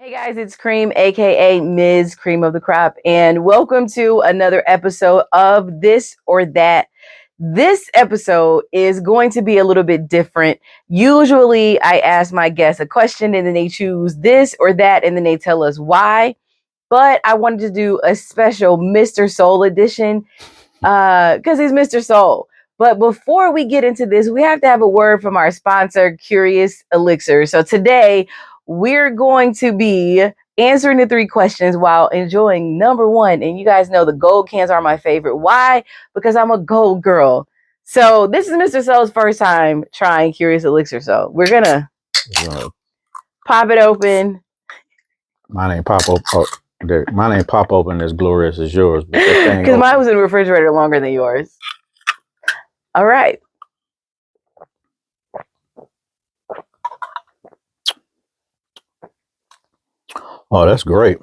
Hey guys, it's Cream, aka Ms. Cream of the Crop, and welcome to another episode of This or That. This episode is going to be a little bit different. Usually, I ask my guests a question and then they choose this or that and then they tell us why. But I wanted to do a special Mr. Soul edition because he's Mr. Soul. But before we get into this, we have to have a word from our sponsor, Curious Elixir. So today, we're going to be answering the 3 questions while enjoying number 1. And you guys know the gold cans are my favorite. Why? Because I'm a gold girl. So this is Mr. Soul's first time trying Curious Elixir. So we're going to pop it open. Mine ain't pop open as glorious as yours. Because mine was in the refrigerator longer than yours. All right. Oh, that's great.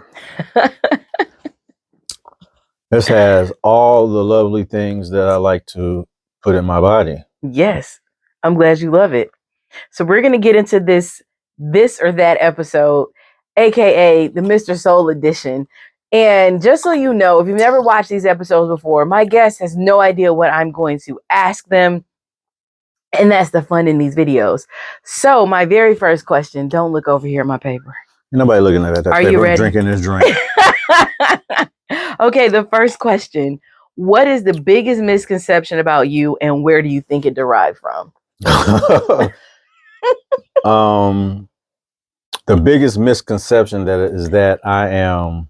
This has all the lovely things that I like to put in my body. Yes. I'm glad you love it. So we're going to get into this or that episode, aka the Mr. Soul edition. And just so you know, if you've never watched these episodes before, my guest has no idea what I'm going to ask them. And that's the fun in these videos. So my very first question, don't look over here at my paper. Ain't nobody looking at that. Are you ready? Drinking this drink. Okay, the first question. What is the biggest misconception about you and where do you think it derived from? The biggest misconception is that I am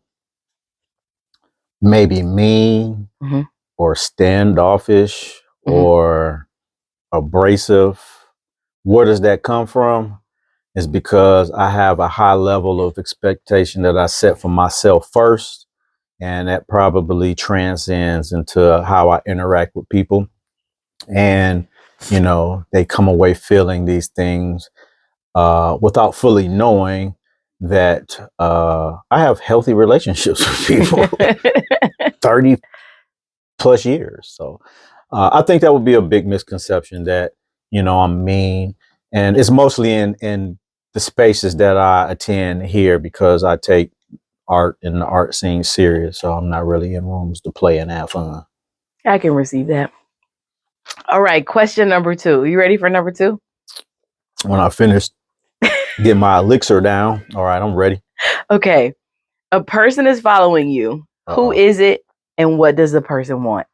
maybe mean or standoffish or abrasive. Where does that come from? Is because I have a high level of expectation that I set for myself first, and that probably transcends into how I interact with people. And, you know, they come away feeling these things without fully knowing that I have healthy relationships with people 30 plus years. So I think that would be a big misconception that, you know, I'm mean. And it's mostly in the spaces that I attend here because I take art and the art scene serious. So I'm not really in rooms to play and have fun. I can receive that. All right. Question number 2. You ready for number 2? When I finish get my elixir down. All right, I'm ready. Okay. A person is following you. Who is it and what does the person want?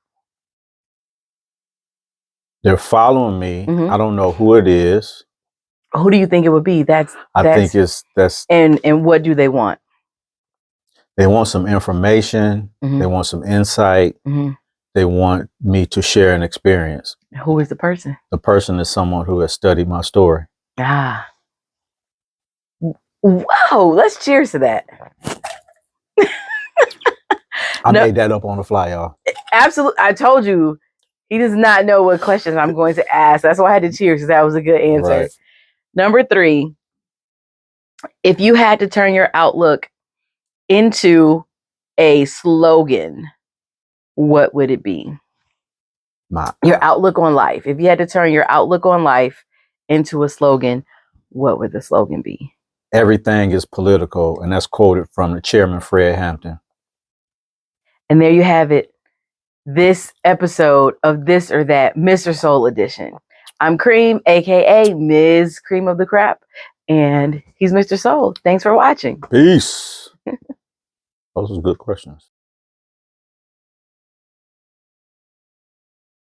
They're following me. I don't know who it is. Who do you think it would be? I think that's and what do they want? They want some information. They want some insight. They want me to share an experience. Who is the person? The person is someone who has studied my story. Ah. Wow, let's cheers to that. I made that up on the fly, y'all. Absolutely. I told you he does not know what questions I'm going to ask. That's why I had to cheers because that was a good answer. Right. Number 3, if you had to turn your outlook into a slogan, what would it be? Your outlook on life. If you had to turn your outlook on life into a slogan, what would the slogan be? Everything is political, and that's quoted from the chairman, Fred Hampton. And there you have it. This episode of This or That, Mr. Soul edition. I'm Cream, aka Ms. Cream of the Crop, and he's Mr. Soul. Thanks for watching. Peace. Those are good questions.